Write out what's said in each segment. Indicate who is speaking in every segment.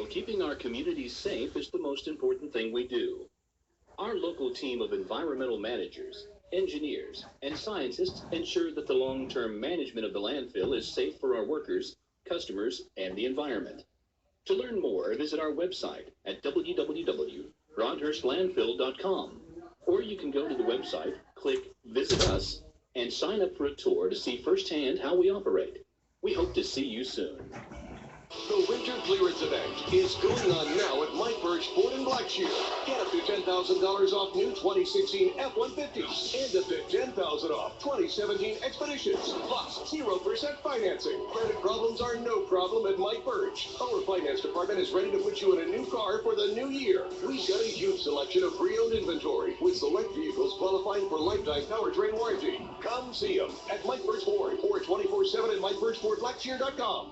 Speaker 1: keeping our communities safe is the most important thing we do. Our local team of environmental managers, engineers, and scientists ensure that the long-term management of the landfill is safe for our workers, customers, and the environment. To learn more, visit our website at www.broadhurstlandfill.com, or you can go to the website, click Visit Us, and sign up for a tour to see firsthand how we operate. We hope to see you soon.
Speaker 2: The winter clearance event is going on now at Mike Birch Ford in Blackshear. Get up to $10,000 off new 2016 F-150s and up to $10,000 off 2017 Expeditions, plus 0% financing. Credit problems are no problem at Mike Birch. Our finance department is ready to put you in a new car for the new year. We've got a huge selection of pre-owned inventory with select vehicles qualifying for lifetime powertrain warranty. Come see them at Mike Birch Ford or 24/7 at MikeBirchFordBlackshear.com.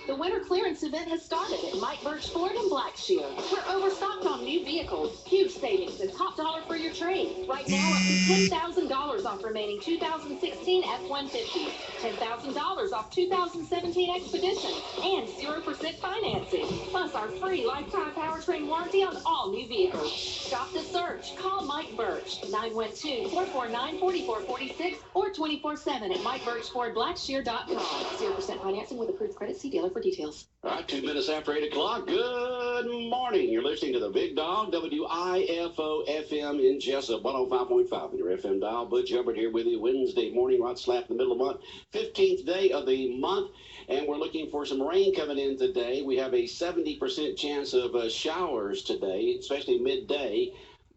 Speaker 3: The winter clearance event has started at Mike Birch Ford in Blackshear. We're overstocked on new vehicles, huge savings, and top dollar for your trade. Right now, up to $10,000 off remaining 2016 F-150s, $10,000 off 2017 Expeditions, and 0% financing. Plus our free lifetime powertrain warranty on all new vehicles. Shop the search. Call Mike Birch, 912-449-4446 or 24/7 at MikeBirchFordBlackshear.com. 0% financing with approved credit. See dealer for details.
Speaker 4: All right, 2 minutes after 8 o'clock. Good morning. You're listening to the Big Dog, WIFO-FM in Jessup, 105.5 on your FM dial. Butch Hubbard here with you Wednesday morning, right slap in the middle of the month, 15th day of the month, and we're looking for some rain coming in today. We have a 70% chance of showers today, especially midday.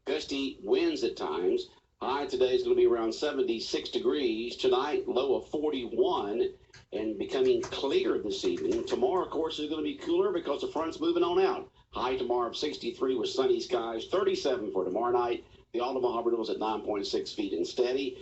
Speaker 4: Gusty winds at times. High today is going to be around 76 degrees. Tonight, low of 41. And becoming clear this evening. Tomorrow, of course, is going to be cooler because the front's moving on out. High tomorrow of 63 with sunny skies, 37 for tomorrow night. The Omaha was at 9.6 feet and steady.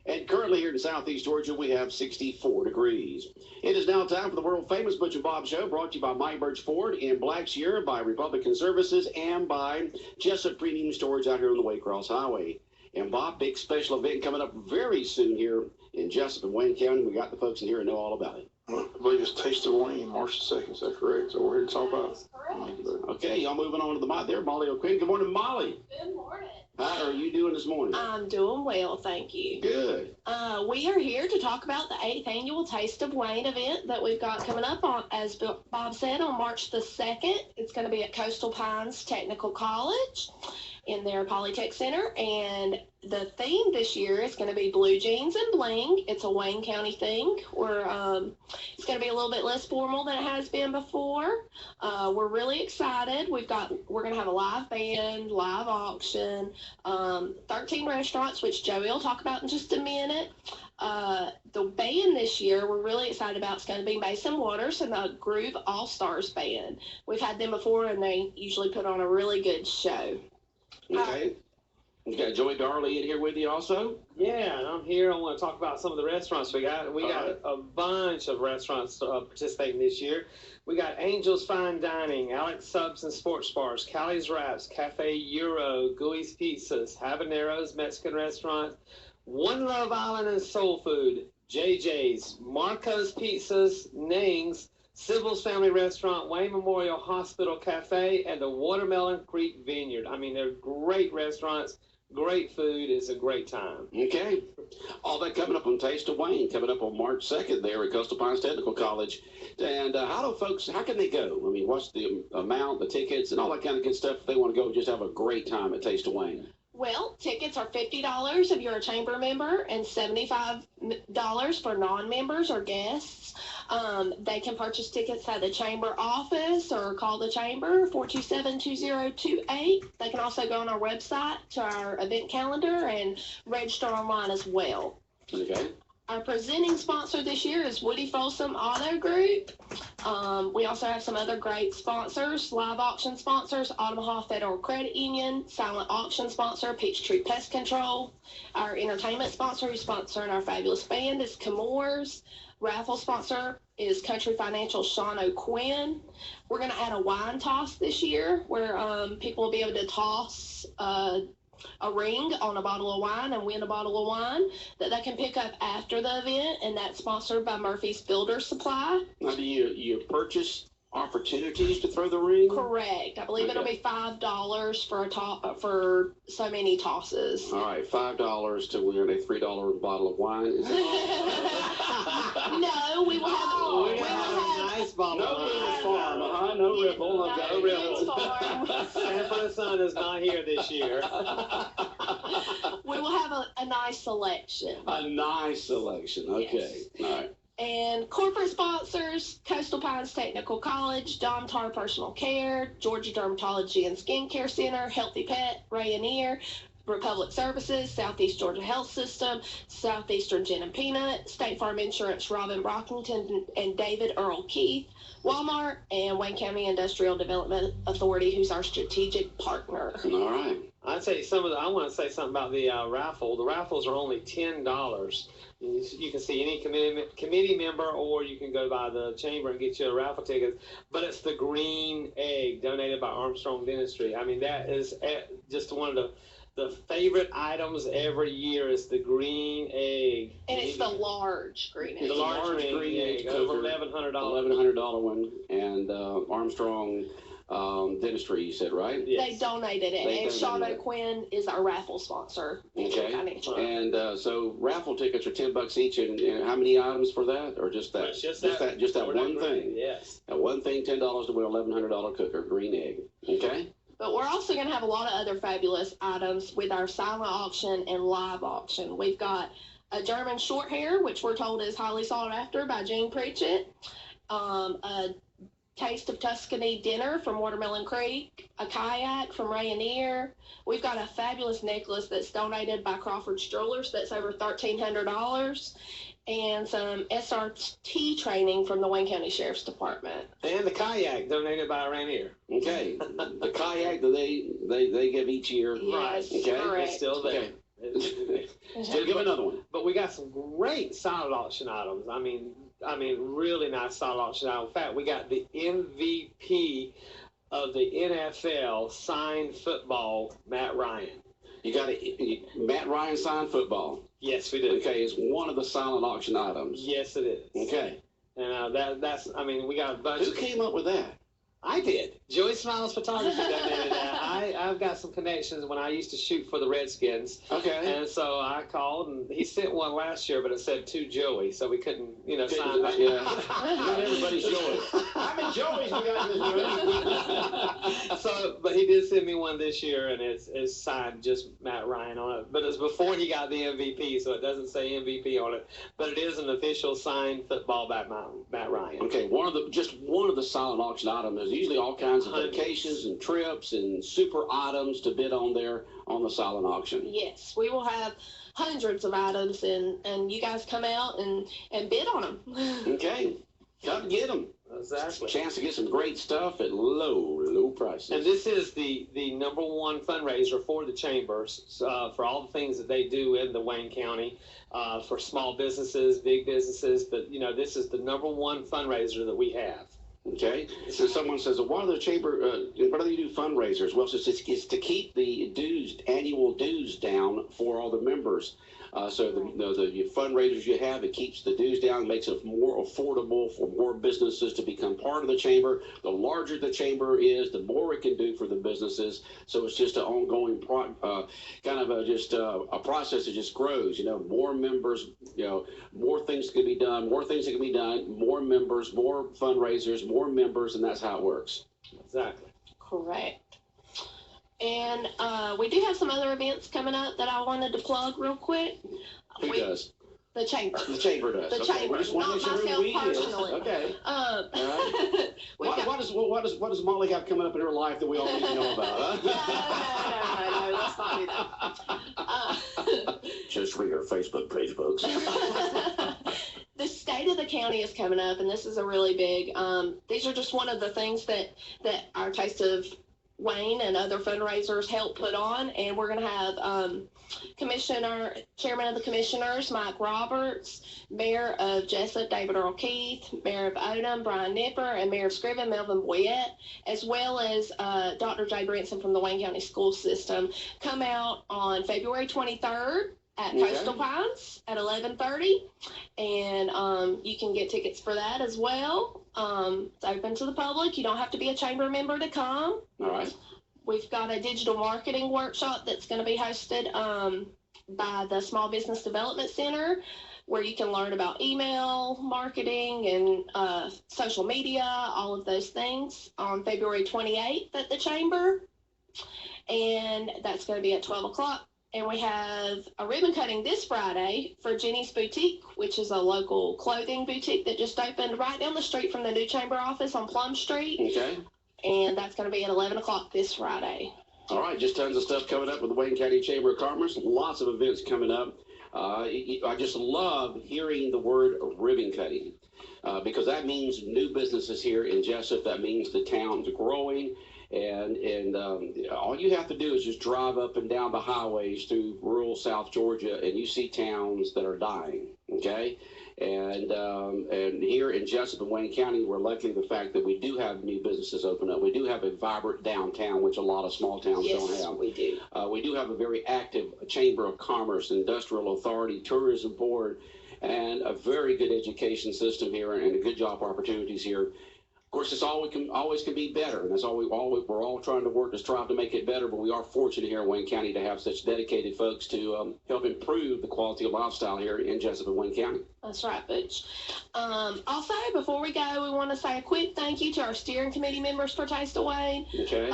Speaker 4: And currently here in southeast Georgia, we have 64 degrees. It is now time for the world-famous Butch and Bob Show, brought to you by Mike Birch Ford in Blackshear, by Republican Services, and by Jessup Premium Storage out here on the Waycross Highway. And Bob, big special event coming up very soon here in Jessup and Wayne County. We got the folks in here who know all about it.
Speaker 5: I believe it's Taste of Wayne, March 2nd. Is that correct? So we're here to talk about it.
Speaker 4: Okay, y'all moving on to the mic there. Molly O'Quinn. Good morning, Molly.
Speaker 6: Good morning.
Speaker 4: How are you doing this morning?
Speaker 6: I'm doing well, thank you.
Speaker 4: Good.
Speaker 6: We are here to talk about the 8th annual Taste of Wayne event that we've got coming up on, as Bob said, on March the 2nd. It's going to be at Coastal Pines Technical College in their Polytech Center, and the theme this year is going to be blue jeans and bling. It's a Wayne County thing where it's going to be a little bit less formal than it has been before. We're really excited. We're going to have a live band, live auction, 13 restaurants, which Joey will talk about in just a minute. The band this year we're really excited about is going to be Mason Waters and the Groove All-Stars Band. We've had them before, and they usually put on a really good show.
Speaker 4: Okay. You got Joey Darley in here with you also?
Speaker 7: Yeah, and I'm here. I want to talk about some of the restaurants we got. We got a bunch of restaurants participating this year. We got Angel's Fine Dining, Alex Subs and Sports Bars, Callie's Wraps, Cafe Euro, Gooey's Pizzas, Habanero's Mexican Restaurant, One Love Island and Soul Food, JJ's, Marco's Pizzas, Ning's, Sybil's Family Restaurant, Wayne Memorial Hospital Cafe, and the Watermelon Creek Vineyard. I mean, they're great restaurants, great food. It's a great time.
Speaker 4: Okay. All that coming up on Taste of Wayne, coming up on March 2nd there at Coastal Pines Technical College. And how can they go? I mean, what's the amount, the tickets, and all that kind of good stuff if they want to go just have a great time at Taste of Wayne?
Speaker 6: Well, tickets are $50 if you're a chamber member and $75 for non-members or guests. They can purchase tickets at the chamber office or call the chamber, 427-2028. They can also go on our website to our event calendar and register online as well.
Speaker 4: Okay.
Speaker 6: Our presenting sponsor this year is Woody Folsom Auto Group. We also have some other great sponsors, live auction sponsors, Omaha Federal Credit Union, silent auction sponsor, Peachtree Pest Control. Our entertainment sponsor who's sponsoring our fabulous band is Camores. Raffle sponsor is Country Financial Sean O'Quinn. We're going to add a wine toss this year where people will be able to toss a ring on a bottle of wine and win a bottle of wine that they can pick up after the event, and that's sponsored by Murphy's Builder Supply.
Speaker 4: Now, do you purchase opportunities to throw the ring?
Speaker 6: Correct. I believe it'll be $5 for for so many tosses.
Speaker 4: All right, $5 to win a $3 bottle of wine. Is that
Speaker 6: No, we will have.
Speaker 7: We have a nice bottle.
Speaker 4: no Ripple Farm, huh? No Ripple.
Speaker 6: No
Speaker 4: Okay.
Speaker 6: Ripple Farm.
Speaker 7: Sanford Son is not here this year.
Speaker 6: We will have a nice selection.
Speaker 4: A nice selection. Okay.
Speaker 6: Yes.
Speaker 4: All right.
Speaker 6: And corporate sponsors, Coastal Pines Technical College, Domtar Personal Care, Georgia Dermatology and Skincare Center, Healthy Pet, Rayonier, Republic Services, Southeast Georgia Health System, Southeastern Gin and Peanut, State Farm Insurance, Robin Brockington and David Earl Keith, Walmart, and Wayne County Industrial Development Authority, who's our strategic partner.
Speaker 4: All right.
Speaker 7: I'd say I want to say something about the raffle. The raffles are only $10. You can see any committee member, or you can go by the chamber and get you a raffle ticket. But it's the green egg donated by Armstrong Dentistry. I mean, that is just one of the favorite items every year is the green egg.
Speaker 6: And it's the large green egg.
Speaker 7: The large green egg, over $1,100.
Speaker 4: $1,100 one, and Armstrong Dentistry, you said, right?
Speaker 7: Yes.
Speaker 6: They donated it, and Shadow Quinn is our raffle sponsor.
Speaker 4: Okay.
Speaker 6: Financially.
Speaker 4: And so raffle tickets are $10 each, and how many items for that, or just that?
Speaker 7: Just that
Speaker 4: one thing.
Speaker 7: Yes.
Speaker 4: That one thing, $10 to win $1,100 cooker, green egg. Okay.
Speaker 6: But we're also going to have a lot of other fabulous items with our silent auction and live auction. We've got a German short hair, which we're told is highly sought after by Jean Pritchett. A Taste of Tuscany dinner from Watermelon Creek, a kayak from Rayonier. We've got a fabulous necklace that's donated by Crawford's Jewelers that's over $1,300, and some SRT training from the Wayne County Sheriff's Department.
Speaker 7: And the kayak donated by Rainier.
Speaker 4: Okay. The kayak that they give each year.
Speaker 6: Yes,
Speaker 4: Okay.
Speaker 6: correct.
Speaker 7: It's still there.
Speaker 4: Okay. Still give another one.
Speaker 7: But we got some great silent auction items. I mean, really nice silent auction items. In fact, we got the MVP of the NFL signed football, Matt Ryan.
Speaker 4: You got Matt Ryan signed football.
Speaker 7: Yes, we do.
Speaker 4: Okay, it's one of the silent auction items.
Speaker 7: Yes, it is.
Speaker 4: Okay.
Speaker 7: And we got a bunch.
Speaker 4: Who came up with that?
Speaker 7: I did. Joey Smiles Photography donated that. I've got some connections when I used to shoot for the Redskins.
Speaker 4: Okay.
Speaker 7: And so I called, and he sent one last year, but it said to Joey, so we couldn't, sign it.
Speaker 4: Yeah. Not everybody's Joey. How many Joeys we got in this room?
Speaker 7: But he did send me one this year, and it's signed just Matt Ryan on it. But it's before he got the MVP, so it doesn't say MVP on it. But it is an official signed football by Matt Ryan.
Speaker 4: Okay, one of the silent auction items. There's usually all kinds of vacations and trips and super items to bid on there on the silent auction.
Speaker 6: Yes, we will have hundreds of items, and you guys come out and bid on them.
Speaker 4: Okay, come get them.
Speaker 7: Exactly.
Speaker 4: Chance to get some great stuff at low prices.
Speaker 7: And this is the number one fundraiser for the chambers for all the things that they do in the Wayne County for small businesses, big businesses. But this is the number one fundraiser that we have.
Speaker 4: Okay, so someone says, "Why do the chamber? Why do they do fundraisers?" Well, it's to keep the annual dues down for all the members. So the fundraisers you have, it keeps the dues down, makes it more affordable for more businesses to become part of the chamber. The larger the chamber is, the more it can do for the businesses. So it's just an ongoing a process that just grows. More members, more things can be done, more members, more fundraisers, more members, and that's how it works.
Speaker 7: Exactly.
Speaker 6: Correct. And we do have some other events coming up that I wanted to plug real quick.
Speaker 4: Who does?
Speaker 6: The chamber.
Speaker 4: The chamber does.
Speaker 6: The
Speaker 4: okay.
Speaker 6: chamber.
Speaker 4: We just want
Speaker 6: Not
Speaker 4: to make sure
Speaker 6: myself personally.
Speaker 4: Okay.
Speaker 6: All
Speaker 4: right. What does Molly have coming up in her life that we all need to know about?
Speaker 6: No, let's not do that.
Speaker 4: Just read her Facebook page, folks.
Speaker 6: The state of the county is coming up, and this is a really big. These are just one of the things that our Taste of Wayne and other fundraisers help put on, and we're going to have Chairman of the Commissioners, Mike Roberts, Mayor of Jessup, David Earl Keith, Mayor of Odom, Brian Nipper, and Mayor of Scriven, Melvin Boyette, as well as Dr. Jay Brinson from the Wayne County School System, come out on February 23rd at
Speaker 4: Okay.
Speaker 6: Coastal Pines at 11:30, and you can get tickets for that as well. It's open to the public. You don't have to be a chamber member to come.
Speaker 4: All right.
Speaker 6: We've got a digital marketing workshop that's going to be hosted by the Small Business Development Center, where you can learn about email marketing and social media, all of those things, on February 28th at the chamber. And that's going to be at 12 o'clock. And we have a ribbon cutting this Friday for Jenny's Boutique, which is a local clothing boutique that just opened right down the street from the new chamber office on Plum Street.
Speaker 4: Okay.
Speaker 6: And that's going to be at 11 o'clock this Friday.
Speaker 4: All right, just tons of stuff coming up with the Wayne County Chamber of Commerce. Lots of events coming up. I just love hearing the word ribbon cutting because that means new businesses here in Jessup. That means the town's growing. And all you have to do is just drive up and down the highways through rural South Georgia, and you see towns that are dying, okay? And here in Jessup and Wayne County, we're lucky the fact that we do have new businesses open up. We do have a vibrant downtown, which a lot of small towns don't have.
Speaker 6: Yes, we do.
Speaker 4: We do have a very active Chamber of Commerce, Industrial Authority, Tourism Board, and a very good education system here and good job opportunities here. Of course, it's always can be better, and that's all we're all trying to work to strive to make it better. But we are fortunate here in Wayne County to have such dedicated folks to help improve the quality of lifestyle here in Jessup and Wayne County.
Speaker 6: That's right, Butch. Also, before we go, we want to say a quick thank you to our steering committee members for Taste of Wayne.
Speaker 4: Okay.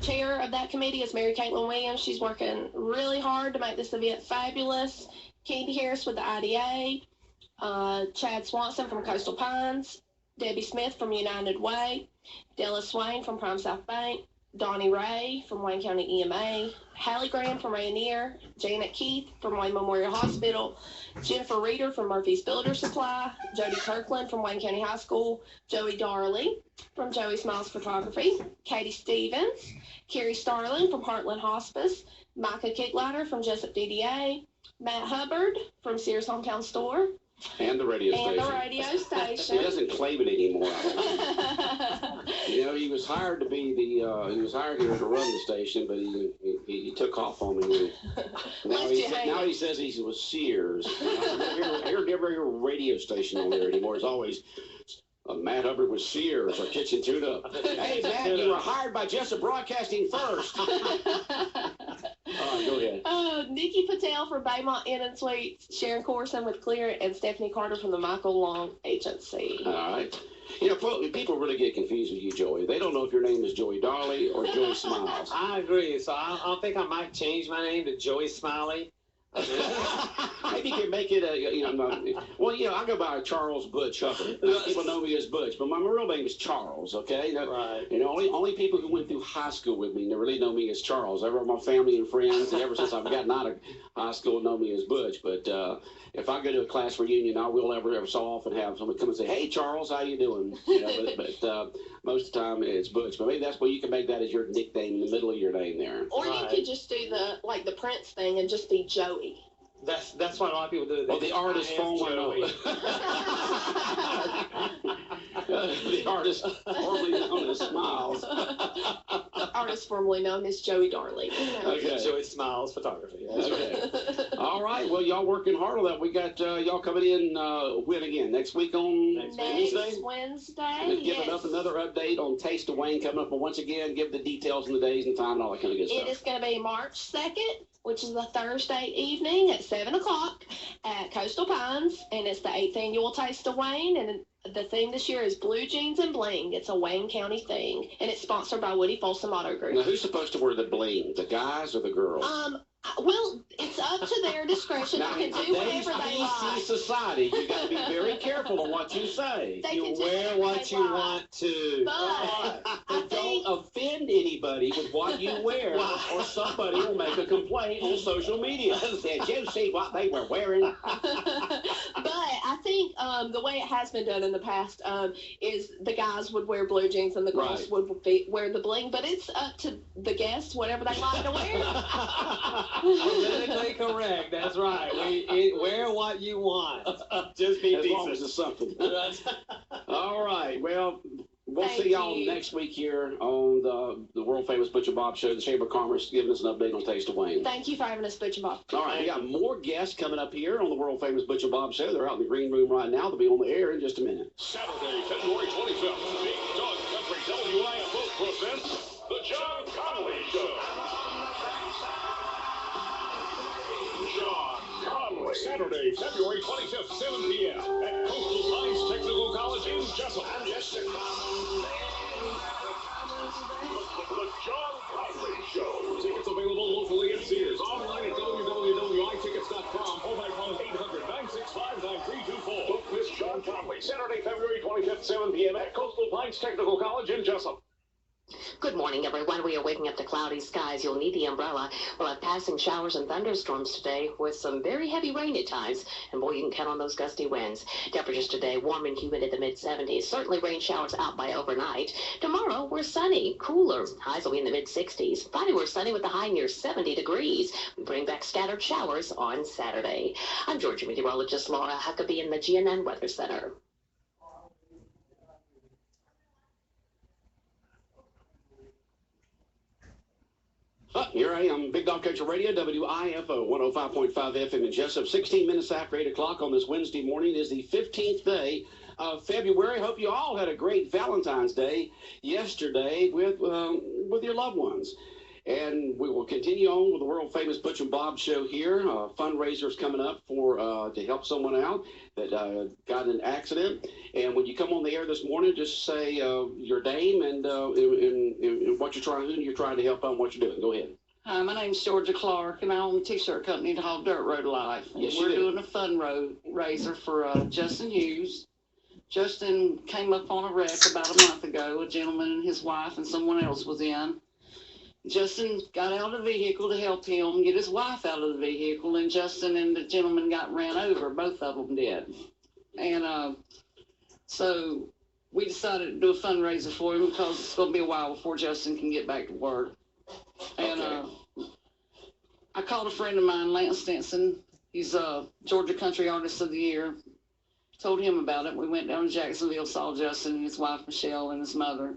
Speaker 6: Chair of that committee is Mary Caitlin Williams. She's working really hard to make this event fabulous. Candy Harris with the IDA, Chad Swanson from Coastal Pines, Debbie Smith from United Way, Della Swain from Prime South Bank, Donnie Ray from Wayne County EMA, Hallie Graham from Rainier, Janet Keith from Wayne Memorial Hospital, Jennifer Reeder from Murphy's Builder Supply, Jody Kirkland from Wayne County High School, Joey Darley from Joey Smiles Photography, Katie Stevens, Carrie Starling from Heartland Hospice, Micah Kicklighter from Jessup DDA, Matt Hubbard from Sears Hometown Store,
Speaker 4: and the radio station.
Speaker 6: And the radio station.
Speaker 4: He doesn't claim it anymore. You know, he was hired to be he was hired here to run the station, but he took off on me. Now he says he was Sears. I never hear a radio station on there anymore. It's always Matt Hubbard was Sears or Kitchen Tune-Up. Hey, Matt, you were hired by Jessup Broadcasting first. All right, go ahead.
Speaker 6: Nikki Patel for Baymont Inn and Suites, Sharon Corson with Clear, and Stephanie Carter from the Michael Long Agency.
Speaker 4: All right. You know, people really get confused with you, Joey. They don't know if your name is Joey Darley or Joey Smiles.
Speaker 7: I agree. So I think I might change my name to Joey Smiley.
Speaker 4: Maybe you can make it I go by Charles Butch Hubbard. People know me as Butch, but my real name is Charles, okay?
Speaker 7: Right.
Speaker 4: You know, only people who went through high school with me really know me as Charles. My family and friends, and ever since I've gotten out of high school, know me as Butch. But if I go to a class reunion, I will ever so often have someone come and say, "Hey, Charles, how you doing?" You know, but most of the time it's Butch. But maybe that's where you can make that as your nickname in the middle of your name there.
Speaker 6: Or you could just do the Prince thing and just be Joey.
Speaker 7: That's what a lot of people do.
Speaker 4: Well, the artist formerly the artist formerly known as Smiles.
Speaker 6: Artist formerly known as Joey Darley.
Speaker 4: Okay.
Speaker 7: Joey Smiles Photography.
Speaker 4: Okay. All right. Well, y'all working hard on that. We got y'all coming in when again? Next week on
Speaker 6: Wednesday? Wednesday.
Speaker 4: Giving up another update on Taste of Wayne coming up. And once again, give the details and the days and time and all that kind of good stuff.
Speaker 6: It is going to be March 2nd, which is a Thursday evening at 7 o'clock at Coastal Pines, and it's the 8th annual Taste of Wayne, and the theme this year is Blue Jeans and Bling. It's a Wayne County thing, and it's sponsored by Woody Folsom Auto Group.
Speaker 4: Now, who's supposed to wear the bling? The guys or the girls?
Speaker 6: Well, it's up to their discretion.
Speaker 4: Now,
Speaker 6: they can do whatever they like.
Speaker 4: Society, you got to be very careful of what you say.
Speaker 7: You wear what you want to.
Speaker 6: But
Speaker 4: don't offend anybody with what you wear, or somebody will make a complaint on social media. Did you see what they were wearing?
Speaker 6: But I think the way it has been done in the past is the guys would wear blue jeans and the girls would wear the bling. But it's up to the guests, whatever they like to wear.
Speaker 7: Politically correct. That's right. Wear what you want. Just be decent.
Speaker 4: As long as it's something. All right. Well, We'll
Speaker 6: Thank
Speaker 4: see y'all
Speaker 6: you.
Speaker 4: next week here on the world famous Butch and Bob show. The Chamber of Commerce giving us an update on Taste of Wayne.
Speaker 6: Thank you for having us, Butch and Bob.
Speaker 4: All right, we got more guests coming up here on the world famous Butch and Bob show. They're out in the green room right now. They'll be on the air in just a minute.
Speaker 2: Saturday, February 25th, Big Dog Country WIFO presents The John Conley Show. John Conley. Saturday, February 25th, 7 p.m. at Coastal Pines Technical College in Jessup. The John Conley Show. Tickets available locally at Sears. Online at www.itickets.com or by calling 800-965-9324. Book this John Conley. Saturday, February 25th, 7 p.m. at Coastal Pines Technical College in Jessup.
Speaker 8: Good morning, everyone. We are waking up to cloudy skies. You'll need the umbrella. We'll have passing showers and thunderstorms today with some very heavy rain at times. And boy, you can count on those gusty winds. Temperatures today, warm and humid at the mid-70s. Certainly rain showers out by overnight. Tomorrow, we're sunny, cooler. Highs will be in the mid-60s. Friday, we're sunny with a high near 70 degrees. We bring back scattered showers on Saturday. I'm Georgia meteorologist Laura Huckabee in the GNN Weather Center.
Speaker 4: Here I am, Big Dog Country Radio, WIFO 105.5 FM in Jessup. 16 minutes after 8 o'clock on this Wednesday morning is the 15th day of February. Hope you all had a great Valentine's Day yesterday with your loved ones. And we will continue on with the world famous Butch and Bob show here. Fundraisers coming up for to help someone out that got in an accident. And when you come on the air this morning, just say your name and what who you're trying to help out and what you're doing. Go ahead.
Speaker 9: Hi, my name's Georgia Clark, and I own a t-shirt company called Dirt Road Life.
Speaker 4: Yes,
Speaker 9: we're doing a fundraiser for Justin Hughes. Justin came up on a wreck about a month ago. A gentleman and his wife and someone else was in. Justin got out of the vehicle to help him get his wife out of the vehicle, and Justin and the gentleman got ran over. Both of them did. And so we decided to do a fundraiser for him because it's going to be a while before Justin can get back to work. And I called a friend of mine, Lance Stinson. He's a Georgia Country Artist of the Year. Told him about it. We went down to Jacksonville, saw Justin and his wife, Michelle, and his mother.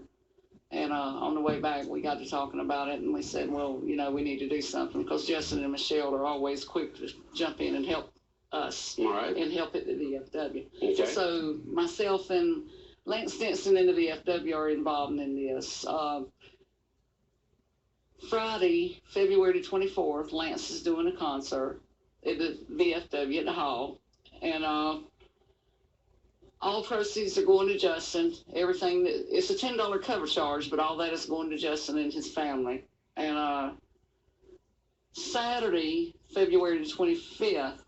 Speaker 9: And on the way back, we got to talking about it, and we said, well, we need to do something because Justin and Michelle are always quick to jump in and help us.
Speaker 4: All right.
Speaker 9: And help at the VFW.
Speaker 4: Okay.
Speaker 9: So myself and Lance Stinson and the VFW are involved in this. Friday, February 24th, Lance is doing a concert at the VFW at the hall. And all proceeds are going to Justin. It's a $10 cover charge, but all that is going to Justin and his family. And Saturday, February 25th,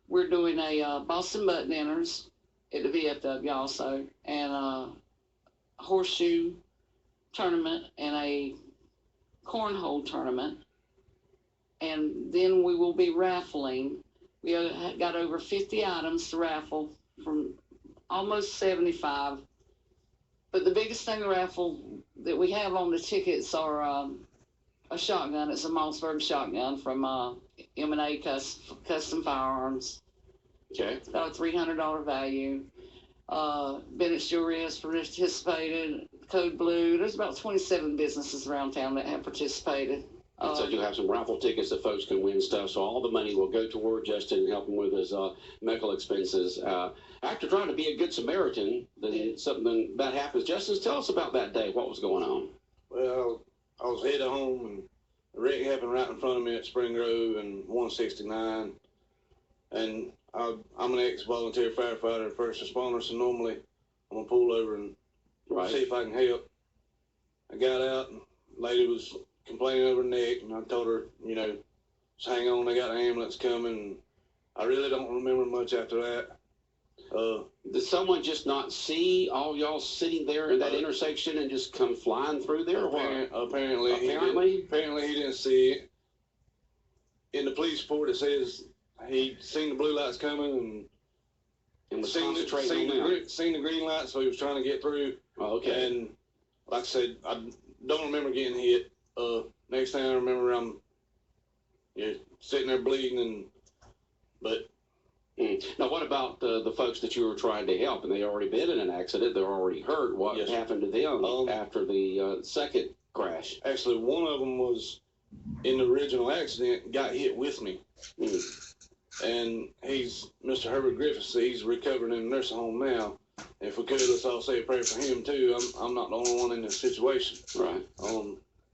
Speaker 9: we're doing a Boston Butt Dinners at the VFW also, and a horseshoe tournament and a cornhole tournament. And then we will be raffling. We got over 50 items to raffle from almost 75. But the biggest thing to raffle that we have on the tickets are a shotgun. It's a Mossberg shotgun from M&A Custom Firearms.
Speaker 4: Okay.
Speaker 9: It's about a $300 value. Bennett's Jewelry has participated. Code Blue. There's about 27 businesses around town that have participated.
Speaker 4: So you have some raffle tickets that folks can win stuff. So all the money will go toward Justin and help him with his medical expenses. After trying to be a good Samaritan, then something bad happens. Justin, tell us about that day. What was going on?
Speaker 5: Well, I was headed home, and the wreck happened right in front of me at Spring Grove and 169. And I'm an ex-volunteer firefighter and first responder, so normally I'm going to pull over and see if I can help. I got out, and the lady was complaining over her neck, and I told her, just hang on, they got an ambulance coming. I really don't remember much after that.
Speaker 4: Did someone just not see all y'all sitting there in that intersection and just come flying through there?
Speaker 5: Apparently he didn't see it. In the police report, it says he seen the blue lights coming and was seen the green lights, so he was trying to get through.
Speaker 4: Oh, okay.
Speaker 5: And like I said, I don't remember getting hit. Next thing I remember, I'm sitting there bleeding, but
Speaker 4: Now, what about the folks that you were trying to help, and they already been in an accident? They're already hurt. What happened to them after the second crash?
Speaker 5: Actually, one of them was in the original accident, got hit with me. And he's Mr. Herbert Griffiths. He's recovering in the nursing home now. If we could, let's all say a prayer for him too. I'm not the only one in this situation.
Speaker 4: Right.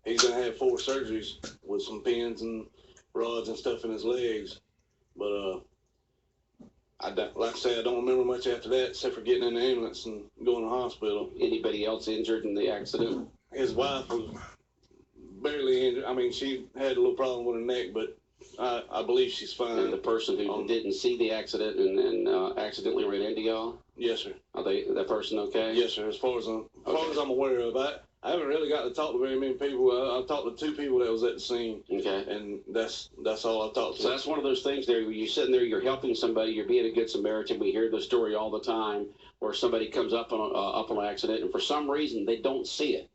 Speaker 5: He's gonna have 4 surgeries with some pins and rods and stuff in his legs. But like I say, I don't remember much after that except for getting in the ambulance and going to the hospital.
Speaker 4: Anybody else injured in the accident?
Speaker 5: His wife was barely injured. I mean, she had a little problem with her neck, but I believe she's fine.
Speaker 4: And the person who didn't see the accident and accidentally ran into y'all?
Speaker 5: Yes, sir.
Speaker 4: Are that person okay?
Speaker 5: Yes, sir. As far as I'm aware of, I haven't really got to talk to very many people. I talked to 2 people that was at the scene. Okay. And that's all I talked to.
Speaker 4: So that's one of those things there where you're sitting there, you're helping somebody, you're being a good Samaritan. We hear the story all the time where somebody comes up on an accident, and for some reason they don't see it.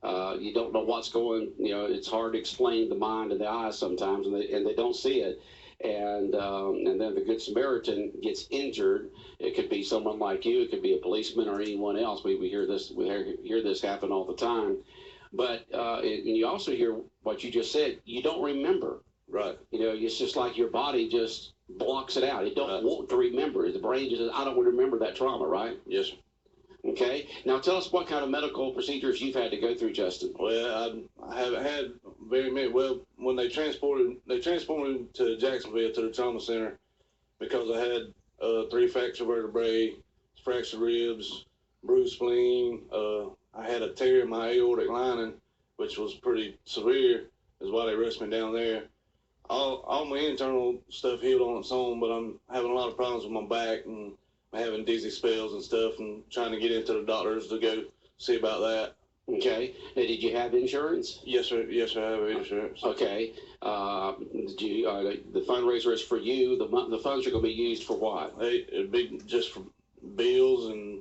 Speaker 4: You don't know what's going. It's hard to explain the mind and the eyes sometimes, and they don't see it. And then the Good Samaritan gets injured. It could be someone like you. It could be a policeman or anyone else. We hear this. We hear this happen all the time. But and you also hear what you just said. You don't remember.
Speaker 5: Right.
Speaker 4: It's just like your body just blocks it out. It don't want to remember. The brain just says, I don't want to remember that trauma. Right.
Speaker 5: Yes, sir.
Speaker 4: Okay. Now tell us what kind of medical procedures you've had to go through, Justin.
Speaker 5: Well, I haven't had very many. Well, when they transported me to Jacksonville to the trauma center because I had 3 fractured vertebrae, fractured ribs, bruised spleen. I had a tear in my aortic lining, which was pretty severe. Is why they rushed me down there. All my internal stuff healed on its own, but I'm having a lot of problems with my back and having dizzy spells and stuff, and trying to get into the doctors to go see about that.
Speaker 4: Okay. Now, did you have insurance?
Speaker 5: Yes, sir. Yes, sir, I have insurance.
Speaker 4: Okay. Did you? The fundraiser is for you. The funds are going to be used for what?
Speaker 5: It'd be just for bills and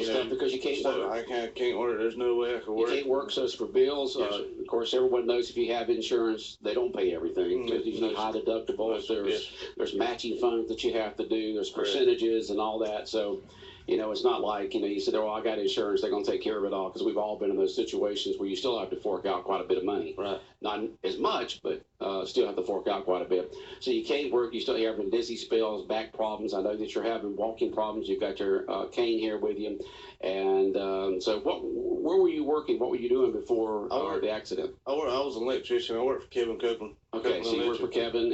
Speaker 4: stuff because you can't work.
Speaker 5: I can't work. There's no way I can work.
Speaker 4: You can't work, so it's for bills.
Speaker 5: Yes,
Speaker 4: of course, everyone knows if you have insurance, they don't pay everything. There's usually high deductibles. There's matching funds that you have to do. There's percentages and all that. So, it's not like, you said, oh, I got insurance, they're going to take care of it all, because we've all been in those situations where you still have to fork out quite a bit of money.
Speaker 5: Right.
Speaker 4: Not as much, but still have to fork out quite a bit. So you can't work, you still having dizzy spells, back problems. I know that you're having walking problems. You've got your cane here with you. And so where were you working? What were you doing before the accident?
Speaker 5: I was an electrician. I worked for Kevin Copeland.
Speaker 4: Okay, so you worked for Kevin,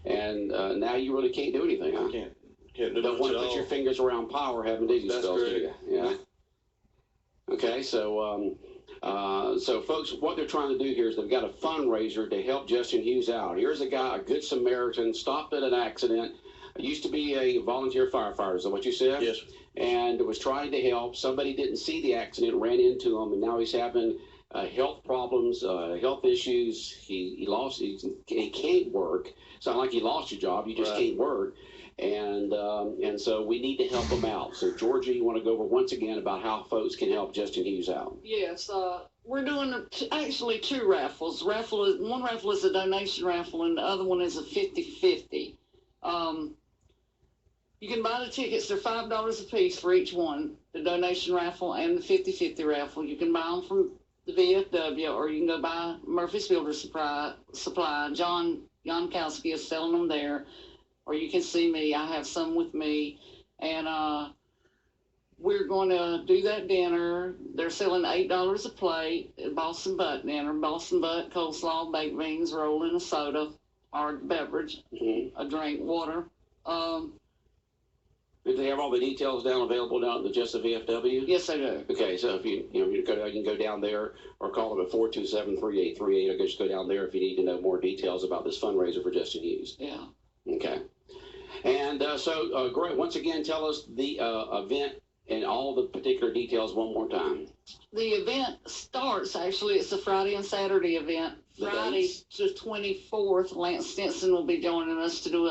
Speaker 4: and now you really can't do anything, huh?
Speaker 5: I can't do
Speaker 4: Don't want to put your fingers around power having dizzy spells, do you? Yeah. Okay, so folks, what they're trying to do here is they've got a fundraiser to help Justin Hughes out. Here's a guy, a good Samaritan, stopped at an accident. Used to be a volunteer firefighter, is that what you said?
Speaker 5: Yes.
Speaker 4: And was trying to help. Somebody didn't see the accident, ran into him, and now he's having health problems, health issues. He can't work. It's not like he lost your job. You just can't work. And so we need to help them out. So, Georgia, you want to go over once again about how folks can help Justin Hughes out?
Speaker 9: Yes, we're doing actually 2 raffles. One raffle is a donation raffle, and the other one is a 50-50. You can buy the tickets. They're $5 a piece for each one, the donation raffle and the 50-50 raffle. You can buy them from the VFW, or you can go buy Murphy's Builder Supply. John Yankowski is selling them there. Or you can see me. I have some with me. And we're going to do that dinner. They're selling $8 a plate at Boston Butt dinner. Boston Butt, coleslaw, baked beans, roll in a soda or beverage, a drink, water.
Speaker 4: Do they have all the details available down at the Just VFW?
Speaker 9: Yes, they do.
Speaker 4: Okay, so if you can go down there or call them at 427-3838, or just go down there if you need to know more details about this fundraiser for Justin Hughes.
Speaker 9: Yeah.
Speaker 4: Okay. And so, Greg, once again, tell us the event and all the particular details one more time.
Speaker 9: The event starts, actually, it's a Friday and Saturday event. Friday, the 24th, Lance Stinson will be joining us to do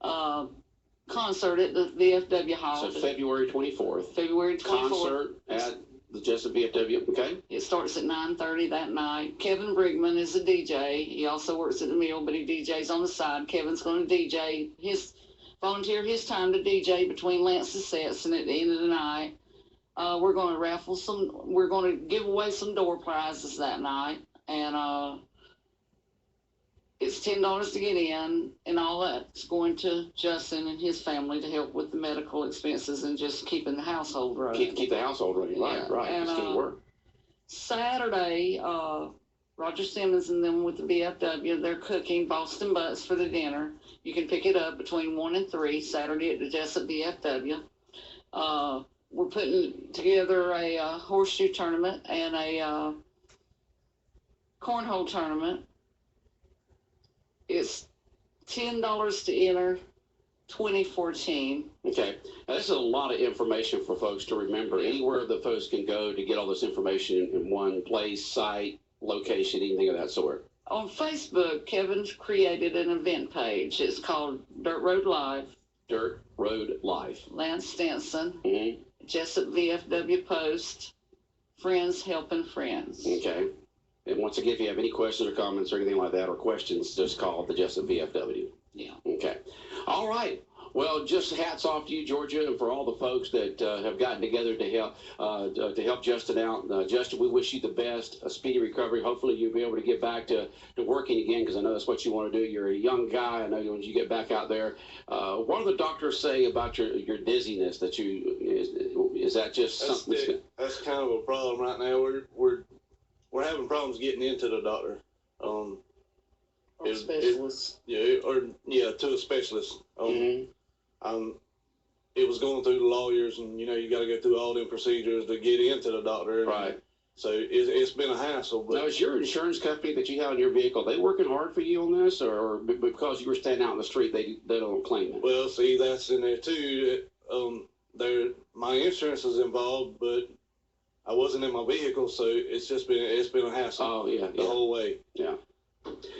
Speaker 9: a concert at the VFW Hall.
Speaker 4: So February 24th.
Speaker 9: February 24th.
Speaker 4: Concert at the Just VFW, okay?
Speaker 9: It starts at 9:30 that night. Kevin Brigman is a DJ. He also works at the mill, but he DJs on the side. Kevin's going to DJ his volunteer his time to DJ between Lance's sets, and at the end of the night, we're going to give away some door prizes that night, and it's $10 to get in, and all that's going to Justin and his family to help with the medical expenses and just keeping the household running.
Speaker 4: Keep the household running.
Speaker 9: Yeah.
Speaker 4: Right.
Speaker 9: And,
Speaker 4: It's key work.
Speaker 9: Saturday, Roger Simmons and them with the VFW, they're cooking Boston Butts for the dinner. You can pick it up between 1 and 3 Saturday at the Jessup VFW. We're putting together a horseshoe tournament and a cornhole tournament. It's $10 to enter, 2014.
Speaker 4: Okay. Now, this is a lot of information for folks to remember. Anywhere the folks can go to get all this information in one place, site, location, anything of that sort.
Speaker 9: On Facebook, Kevin's created an event page. It's called Dirt Road Live.
Speaker 4: Dirt Road Live.
Speaker 9: Lance Stinson,
Speaker 4: Mm-hmm.
Speaker 9: Jessup VFW Post, Friends Helping Friends.
Speaker 4: Okay. And once again, if you have any questions or comments or anything like that, or questions, just call the Jessup VFW.
Speaker 9: Yeah.
Speaker 4: Okay. All right. Well, just hats off to you, Georgia, and for all the folks that have gotten together to help Justin out. Justin, we wish you the best, a speedy recovery. Hopefully, you'll be able to get back to working again, because I know that's what you want to do. You're a young guy. I know when you get back out there. What do the doctors say about your dizziness? That is that just something?
Speaker 5: That's kind of a problem right now. We're having problems getting into the doctor.
Speaker 9: Specialists.
Speaker 5: To a specialist. It was going through the lawyers, and you got to go through all them procedures to get into the doctor.
Speaker 4: Right.
Speaker 5: So it's been a hassle. But
Speaker 4: Now, is your insurance company that you have in your vehicle, they working hard for you on this, or because you were standing out in the street, they don't claim it?
Speaker 5: Well, see, that's in there too. My insurance is involved, but I wasn't in my vehicle, so it's been a hassle.
Speaker 4: Oh yeah,
Speaker 5: the whole way.
Speaker 4: Yeah.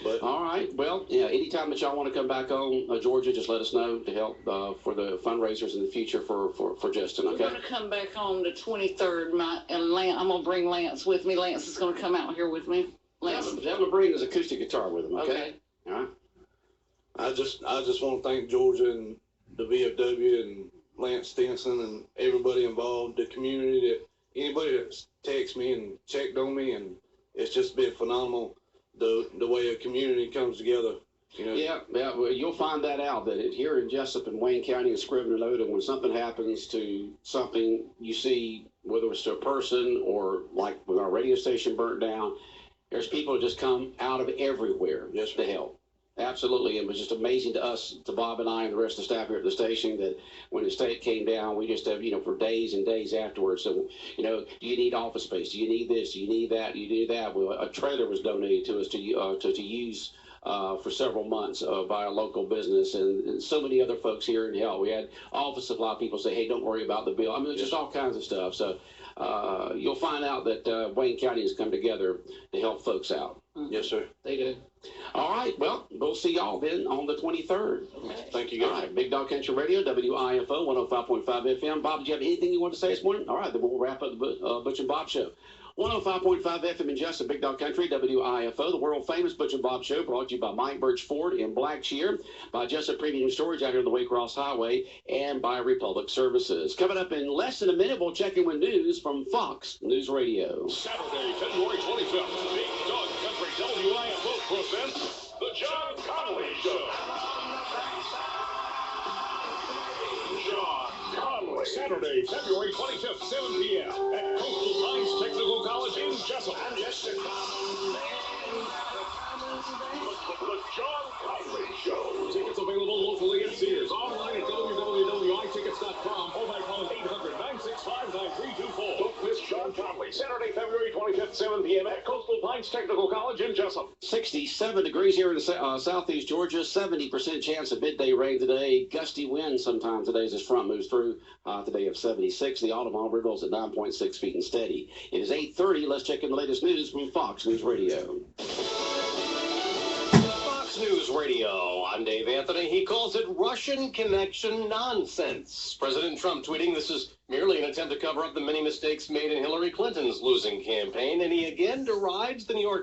Speaker 5: But
Speaker 4: all right. Well, yeah. Anytime that y'all want to come back on Georgia, just let us know to help for the fundraisers in the future for Justin. Okay.
Speaker 9: We're going to come back on the 23rd. I'm going to bring Lance with me. Lance is going to come out here with me. Lance.
Speaker 4: I'm going to bring his acoustic guitar with him. Okay. All right.
Speaker 5: I just want to thank Georgia and the VFW and Lance Stinson and everybody involved, the community, that anybody that's texted me and checked on me, and it's just been phenomenal. The way a community comes together,
Speaker 4: Yeah, well, you'll find that out, that here in Jessup and Wayne County and Scrivener and Odom, when something happens to something you see, whether it's to a person or like when our radio station burnt down, there's people who just come out of everywhere to help. Absolutely. It was just amazing to us, to Bob and I and the rest of the staff here at the station, that when the state came down, we just have, for days and days afterwards. So, do you need office space? Do you need this? Do you need that? Do you need that? Well, a trailer was donated to us to use for several months by a local business, and so many other folks here in help. We had office supply people say, hey, don't worry about the bill. I mean, there's just all kinds of stuff. So you'll find out that Wayne County has come together to help folks out.
Speaker 5: Yes, sir.
Speaker 4: They do. All right. Well, we'll see y'all then on the 23rd.
Speaker 5: Okay. Thank you, guys.
Speaker 4: All right. Big Dog Country Radio, WIFO 105.5 FM. Bob, did you have anything you want to say this morning? All right. Then we'll wrap up the Butch and Bob Show. 105.5 FM in Jessup, Big Dog Country, WIFO, the world-famous Butch and Bob Show, brought to you by Mike Birch Ford in Blackshear, by Jessup Premium Storage out here on the Waycross Highway, and by Republic Services. Coming up in less than a minute, we'll check in with news from Fox News Radio.
Speaker 2: Saturday, February 25th, Big Dog Country WIFO presents The John Connolly Show. John Connolly. Saturday, February 25th, 7 p.m. at Coastal Pines Technical College in Jessup. The John Connolly Show. Tickets available locally at Sears. Online at www.itickets.com or by calling 800-965-9324. Don't miss John Connolly. Saturday, February 25th, 7 p.m. at Coastal Pines Technical College in Jessup.
Speaker 4: 67 degrees here in southeast Georgia. 70% chance of midday rain today. Gusty wind sometime today as this front moves through. Today of 76. The autumn river's at 9.6 feet and steady. It is 8:30. Let's check in the latest news from Fox News Radio.
Speaker 10: Fox News Radio. I'm Dave Anthony. He calls it Russian connection nonsense. President Trump tweeting this is merely an attempt to cover up the many mistakes made in Hillary Clinton's losing campaign, and he again derides the New York Times.